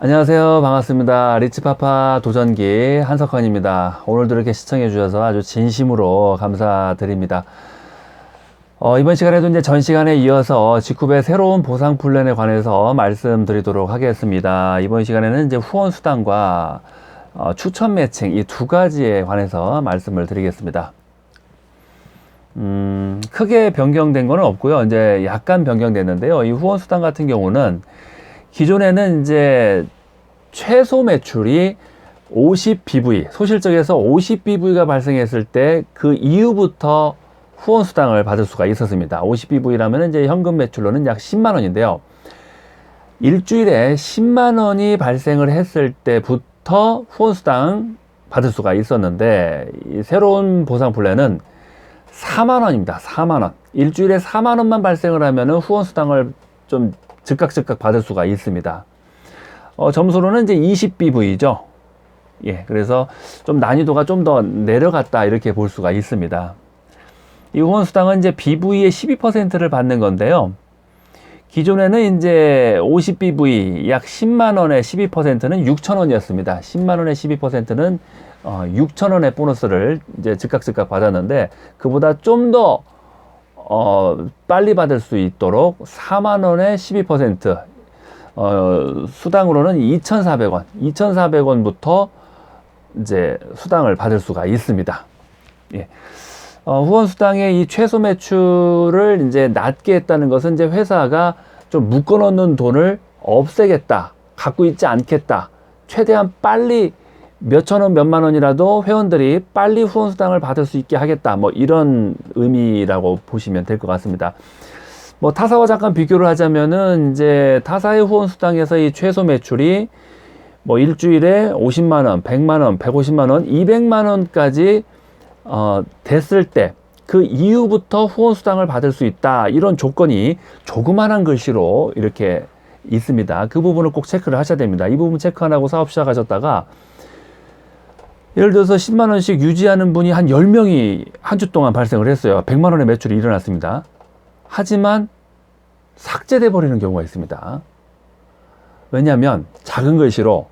안녕하세요. 반갑습니다. 리치파파 도전기 한석헌입니다. 오늘도 이렇게 시청해 주셔서 아주 진심으로 감사드립니다. 이번 시간에도 이제 전 시간에 이어서 직후배 새로운 보상 플랜에 관해서 말씀드리도록 하겠습니다. 이번 시간에는 이제 후원 수당과 추천 매칭 이 두 가지에 관해서 말씀을 드리겠습니다. 크게 변경된 건 없고요. 이제 약간 변경됐는데요. 이 후원 수당 같은 경우는 기존에는 이제 최소 매출이 50BV, 소실적에서 50BV가 발생했을 때 그 이후부터 후원 수당을 받을 수가 있었습니다. 50BV라면 이제 현금 매출로는 약 10만 원인데요. 일주일에 10만 원이 발생을 했을 때부터 후원 수당 받을 수가 있었는데, 이 새로운 보상 플랜은 4만 원입니다. 4만 원. 일주일에 4만 원만 발생을 하면은 후원 수당을 좀 즉각 받을 수가 있습니다. 점수로는 이제 20BV죠. 예, 그래서 좀 난이도가 좀 더 내려갔다 이렇게 볼 수가 있습니다. 이 후원 수당은 이제 BV의 12%를 받는 건데요. 기존에는 이제 50BV 약 10만 원의 12%는 6천 원이었습니다. 10만 원의 12%는 6천 원의 보너스를 이제 즉각 받았는데, 그보다 좀 더 빨리 받을 수 있도록 4만 원의 12%, 수당으로는 2,400원, 2,400원부터 이제 수당을 받을 수가 있습니다. 예. 후원 수당의 이 최소 매출을 이제 낮게 했다는 것은 이제 회사가 좀 묶어 놓는 돈을 없애겠다, 갖고 있지 않겠다, 최대한 빨리 몇천 원, 몇만 원이라도 회원들이 빨리 후원 수당을 받을 수 있게 하겠다, 뭐 이런 의미라고 보시면 될 것 같습니다. 뭐 타사와 잠깐 비교를 하자면은 이제 타사의 후원 수당에서 이 최소 매출이 뭐 일주일에 50만 원, 100만 원, 150만 원, 200만 원까지 됐을 때 그 이후부터 후원 수당을 받을 수 있다, 이런 조건이 조그만한 글씨로 이렇게 있습니다. 그 부분을 꼭 체크를 하셔야 됩니다. 이 부분 체크 안 하고 사업 시작하셨다가 예를 들어서 10만 원씩 유지하는 분이 한 10명이 한 주 동안 발생을 했어요. 100만 원의 매출이 일어났습니다. 하지만 삭제돼 버리는 경우가 있습니다. 왜냐하면 작은 글씨로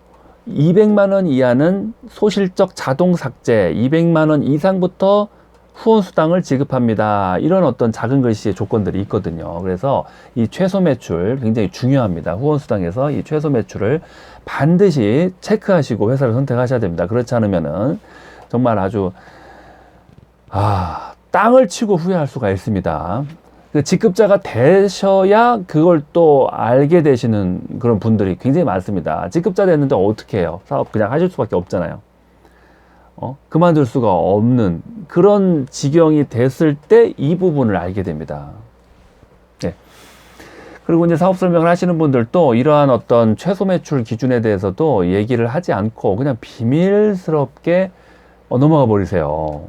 200만 원 이하는 소실적 자동 삭제, 200만 원 이상부터 후원 수당을 지급합니다, 이런 어떤 작은 글씨의 조건들이 있거든요. 그래서 이 최소 매출 굉장히 중요합니다. 후원 수당에서 이 최소 매출을 반드시 체크하시고 회사를 선택하셔야 됩니다. 그렇지 않으면은 정말 아주 땅을 치고 후회할 수가 있습니다. 그 직급자가 되셔야 그걸 또 알게 되시는 그런 분들이 굉장히 많습니다. 직급자 됐는데 어떻게 해요? 사업 그냥 하실 수밖에 없잖아요. 그만둘 수가 없는 그런 지경이 됐을 때 이 부분을 알게 됩니다. 네. 그리고 이제 사업 설명을 하시는 분들도 이러한 어떤 최소 매출 기준에 대해서도 얘기를 하지 않고 그냥 비밀스럽게 넘어가 버리세요.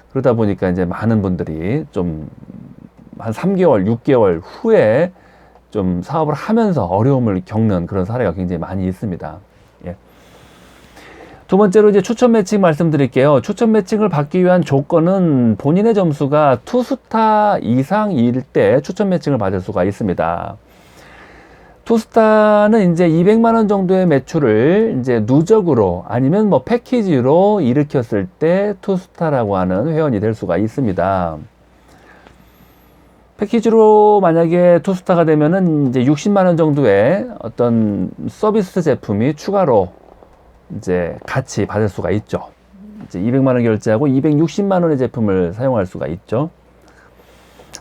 그러다 보니까 이제 많은 분들이 좀 한 3개월, 6개월 후에 좀 사업을 하면서 어려움을 겪는 그런 사례가 굉장히 많이 있습니다. 예. 두 번째로 이제 추천 매칭 말씀드릴게요. 추천 매칭을 받기 위한 조건은 본인의 점수가 2스타 이상일 때 추천 매칭을 받을 수가 있습니다. 2스타는 이제 200만 원 정도의 매출을 이제 누적으로 아니면 뭐 패키지로 일으켰을 때 2스타라고 하는 회원이 될 수가 있습니다. 패키지로 만약에 투스타가 되면은 이제 60만 원 정도의 어떤 서비스 제품이 추가로 이제 같이 받을 수가 있죠. 이제 200만 원 결제하고 260만 원의 제품을 사용할 수가 있죠.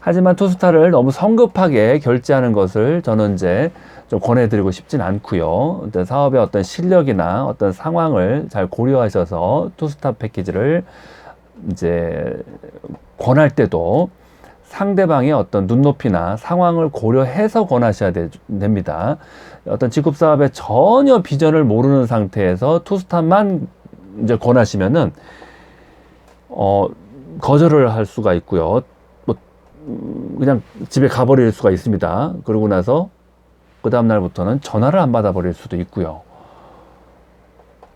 하지만 투스타를 너무 성급하게 결제하는 것을 저는 이제 좀 권해드리고 싶진 않고요. 어떤 사업의 어떤 실력이나 어떤 상황을 잘 고려하셔서 투스타 패키지를 이제 권할 때도 상대방의 어떤 눈높이나 상황을 고려해서 권하셔야 됩니다. 어떤 직급사업에 전혀 비전을 모르는 상태에서 투스타만 이제 권하시면은 거절을 할 수가 있고요. 뭐 그냥 집에 가버릴 수가 있습니다. 그러고 나서 그 다음 날부터는 전화를 안 받아버릴 수도 있고요.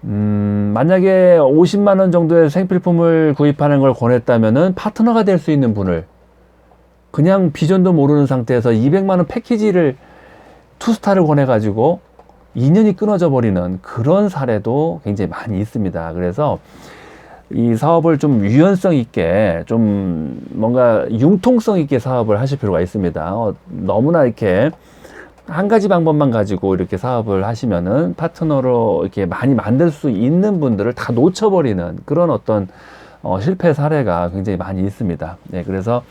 만약에 50만 원 정도의 생필품을 구입하는 걸 권했다면은 파트너가 될 수 있는 분을 그냥 비전도 모르는 상태에서 200만 원 패키지를 투스타를 권해가지고 인연이 끊어져 버리는 그런 사례도 굉장히 많이 있습니다. 그래서 이 사업을 좀 유연성 있게, 좀 뭔가 융통성 있게 사업을 하실 필요가 있습니다. 너무나 이렇게 한 가지 방법만 가지고 이렇게 사업을 하시면은 파트너로 이렇게 많이 만들 수 있는 분들을 다 놓쳐버리는 그런 어떤 실패 사례가 굉장히 많이 있습니다. 네, 그래서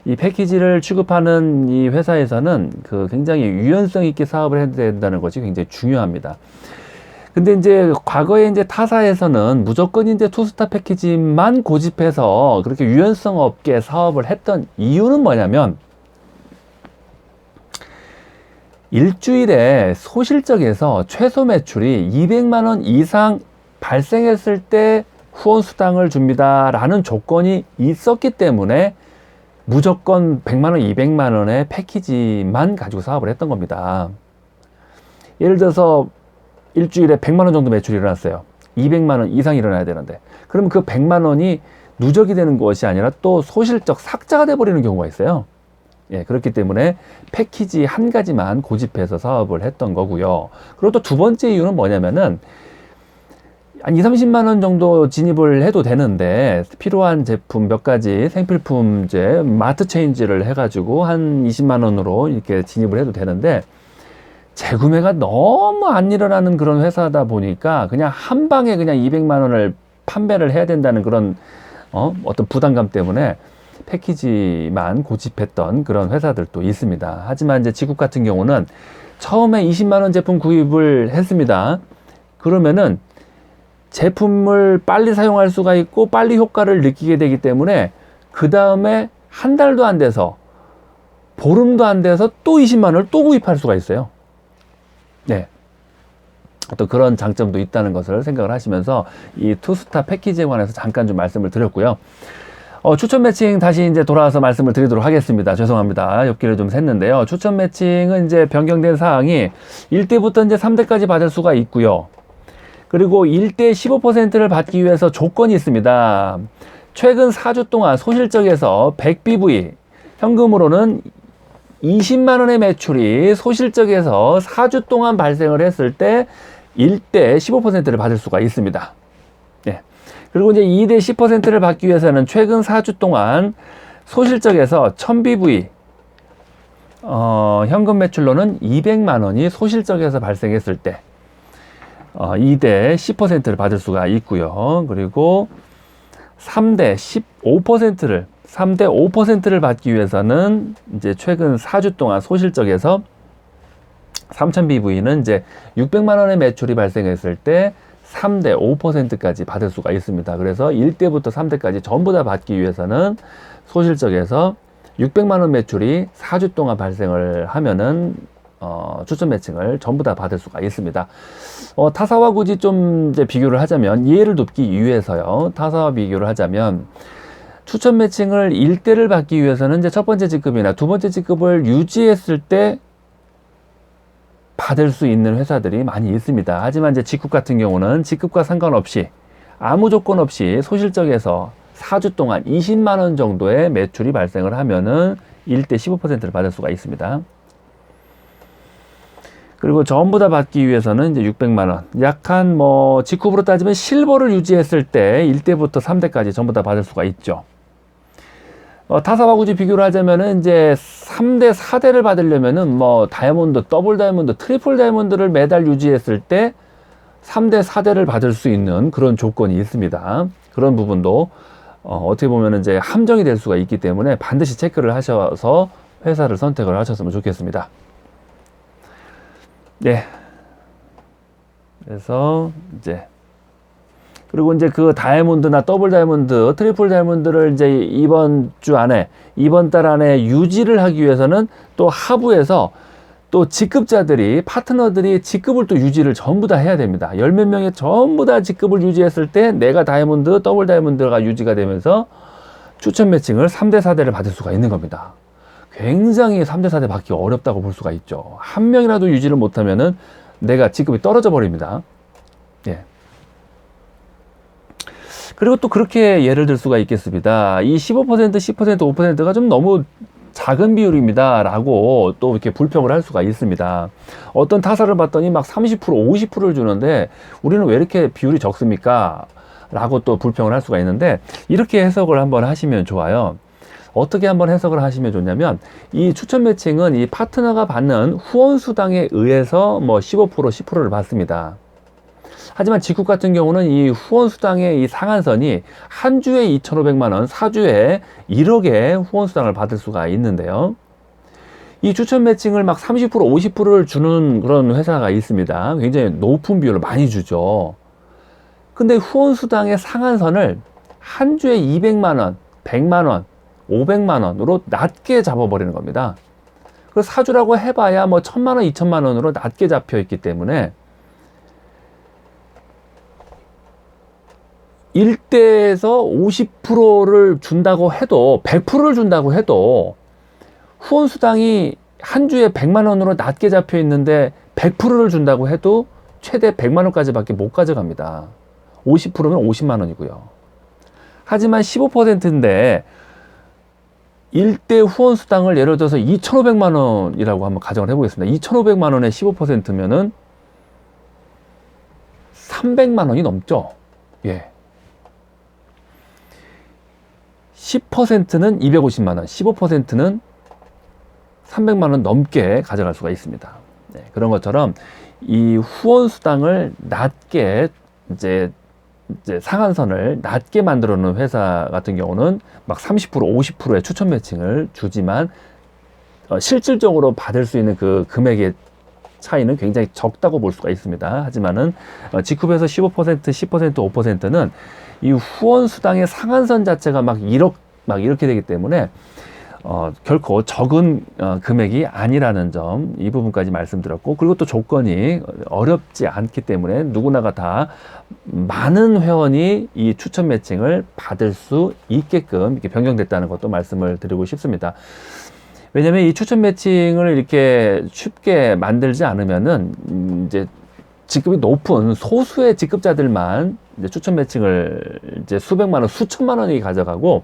이 패키지를 취급하는 이 회사에서는 그 굉장히 유연성 있게 사업을 해야 된다는 것이 굉장히 중요합니다. 근데 이제 과거에 이제 타사에서는 무조건 이제 투스타 패키지만 고집해서 그렇게 유연성 없게 사업을 했던 이유는 뭐냐면, 일주일에 소실적에서 최소 매출이 200만 원 이상 발생했을 때 후원 수당을 줍니다 라는 조건이 있었기 때문에 무조건 100만 원, 200만 원의 패키지만 가지고 사업을 했던 겁니다. 예를 들어서 일주일에 100만 원 정도 매출이 일어났어요. 200만 원 이상 일어나야 되는데, 그러면 그 100만 원이 누적이 되는 것이 아니라 또 소실적 삭자가 돼 버리는 경우가 있어요. 예, 그렇기 때문에 패키지 한 가지만 고집해서 사업을 했던 거고요. 그리고 또 두 번째 이유는 뭐냐면은, 한 2, 30만 원 정도 진입을 해도 되는데 필요한 제품 몇 가지 생필품 이제 마트 체인지를 해가지고 한 20만 원으로 이렇게 진입을 해도 되는데, 재구매가 너무 안 일어나는 그런 회사다 보니까 그냥 한 방에 그냥 200만 원을 판매를 해야 된다는 그런 어떤 부담감 때문에 패키지만 고집했던 그런 회사들도 있습니다. 하지만 이제 지국 같은 경우는 처음에 20만 원 제품 구입을 했습니다. 그러면은 제품을 빨리 사용할 수가 있고 빨리 효과를 느끼게 되기 때문에 그 다음에 한 달도 안 돼서, 보름도 안 돼서 또 20만 원을 또 구입할 수가 있어요. 네. 또 그런 장점도 있다는 것을 생각을 하시면서 이 투스타 패키지에 관해서 잠깐 좀 말씀을 드렸고요. 추천 매칭 다시 이제 돌아와서 말씀을 드리도록 하겠습니다. 죄송합니다. 엽기를 좀 샜는데요. 추천 매칭은 이제 변경된 사항이 1대부터 이제 3대까지 받을 수가 있고요. 그리고 1대 15%를 받기 위해서 조건이 있습니다. 최근 4주 동안 소실적에서 100BV, 현금으로는 20만 원의 매출이 소실적에서 4주 동안 발생을 했을 때 1대 15%를 받을 수가 있습니다. 예. 그리고 이제 2대 10%를 받기 위해서는 최근 4주 동안 소실적에서 1000BV, 현금 매출로는 200만 원이 소실적에서 발생했을 때 2대 10%를 받을 수가 있고요. 그리고 3대 5%를 받기 위해서는 이제 최근 4주 동안 소실적에서 3000BV는 이제 600만 원의 매출이 발생했을 때 3대 5%까지 받을 수가 있습니다. 그래서 1대부터 3대까지 전부 다 받기 위해서는 소실적에서 600만 원 매출이 4주 동안 발생을 하면은 추천 매칭을 전부 다 받을 수가 있습니다. 타사와 굳이 좀 이제 비교를 하자면, 이해를 돕기 위해서요. 타사와 비교를 하자면, 추천 매칭을 1대를 받기 위해서는 이제 첫 번째 직급이나 두 번째 직급을 유지했을 때 받을 수 있는 회사들이 많이 있습니다. 하지만 이제 직급 같은 경우는 직급과 상관없이 아무 조건 없이 소실적에서 4주 동안 20만 원 정도의 매출이 발생을 하면은 1대 15%를 받을 수가 있습니다. 그리고 전부 다 받기 위해서는 이제 600만 원, 약한 직급으로 따지면 실버를 유지했을 때 1대부터 3대까지 전부 다 받을 수가 있죠. 타사와 굳이 비교를 하자면은 이제 3대, 4대를 받으려면은 다이아몬드, 더블 다이아몬드, 트리플 다이아몬드를 매달 유지했을 때 3대, 4대를 받을 수 있는 그런 조건이 있습니다. 그런 부분도 어떻게 보면 이제 함정이 될 수가 있기 때문에 반드시 체크를 하셔서 회사를 선택을 하셨으면 좋겠습니다. 네. 그래서 이제 그리고 이제 그 다이아몬드나 더블 다이아몬드, 트리플 다이아몬드를 이제 이번 달 안에 유지를 하기 위해서는 또 하부에서 또 직급자들이, 파트너들이 직급을 또 유지를 전부 다 해야 됩니다. 열 몇 명이 전부 다 직급을 유지했을 때 내가 다이아몬드, 더블 다이아몬드가 유지가 되면서 추천 매칭을 3대, 4대를 받을 수가 있는 겁니다. 굉장히 3대, 4대 받기 어렵다고 볼 수가 있죠. 한 명이라도 유지를 못하면은 내가 직급이 떨어져 버립니다. 예. 그리고 또 그렇게 예를 들 수가 있겠습니다. 이 15%, 10%, 5%가 좀 너무 작은 비율입니다 라고 또 이렇게 불평을 할 수가 있습니다. 어떤 타사를 봤더니 막 30%, 50%를 주는데 우리는 왜 이렇게 비율이 적습니까? 라고 또 불평을 할 수가 있는데, 이렇게 해석을 한번 하시면 좋아요. 어떻게 한번 해석을 하시면 좋냐면, 이 추천 매칭은 이 파트너가 받는 후원 수당에 의해서 뭐 15%, 10%를 받습니다. 하지만 직국 같은 경우는 이 후원 수당의 이 상한선이 한 주에 2,500만 원, 4주에 1억의 후원 수당을 받을 수가 있는데요. 이 추천 매칭을 막 30%, 50%를 주는 그런 회사가 있습니다. 굉장히 높은 비율을 많이 주죠. 근데 후원 수당의 상한선을 한 주에 200만 원, 100만 원, 500만 원으로 낮게 잡아버리는 겁니다. 그래서 4주라고 해봐야 뭐 1,000만 원, 2,000만 원으로 낮게 잡혀 있기 때문에 1대에서 50%를 준다고 해도, 100%를 준다고 해도 후원 수당이 한 주에 100만 원으로 낮게 잡혀 있는데 100%를 준다고 해도 최대 100만 원까지 밖에 못 가져갑니다. 50%면 50만 원이고요. 하지만 15%인데 1대 후원 수당을 예를 들어서 2,500만 원이라고 한번 가정을 해보겠습니다. 2,500만 원에 15%면은 300만 원이 넘죠. 예. 10%는 250만 원, 15%는 300만 원 넘게 가져갈 수가 있습니다. 네, 그런 것처럼 이 후원 수당을 낮게 이제 상한선을 낮게 만들어 놓은 회사 같은 경우는 막 30%, 50%의 추천 매칭을 주지만 실질적으로 받을 수 있는 그 금액의 차이는 굉장히 적다고 볼 수가 있습니다. 하지만은 직급에서 15%, 10%, 5%는 이 후원 수당의 상한선 자체가 막 1억 막 이렇게 되기 때문에 결코 적은 금액이 아니라는 점, 이 부분까지 말씀드렸고, 그리고 또 조건이 어렵지 않기 때문에 누구나가 다 많은 회원이 이 추천 매칭을 받을 수 있게끔 이렇게 변경됐다는 것도 말씀을 드리고 싶습니다. 왜냐면 이 추천 매칭을 이렇게 쉽게 만들지 않으면은 이제 직급이 높은 소수의 직급자들만 이제 추천 매칭을 이제 수백만 원, 수천만 원이 가져가고,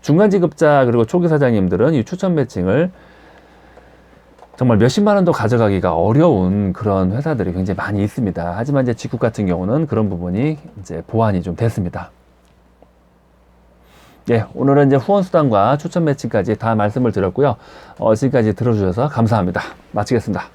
중간 지급자 그리고 초기 사장님들은 이 추천 매칭을 정말 몇십만 원도 가져가기가 어려운 그런 회사들이 굉장히 많이 있습니다. 하지만 이제 직국 같은 경우는 그런 부분이 이제 보완이 좀 됐습니다. 예, 오늘은 이제 후원 수당과 추천 매칭까지 다 말씀을 드렸고요. 지금까지 들어주셔서 감사합니다. 마치겠습니다.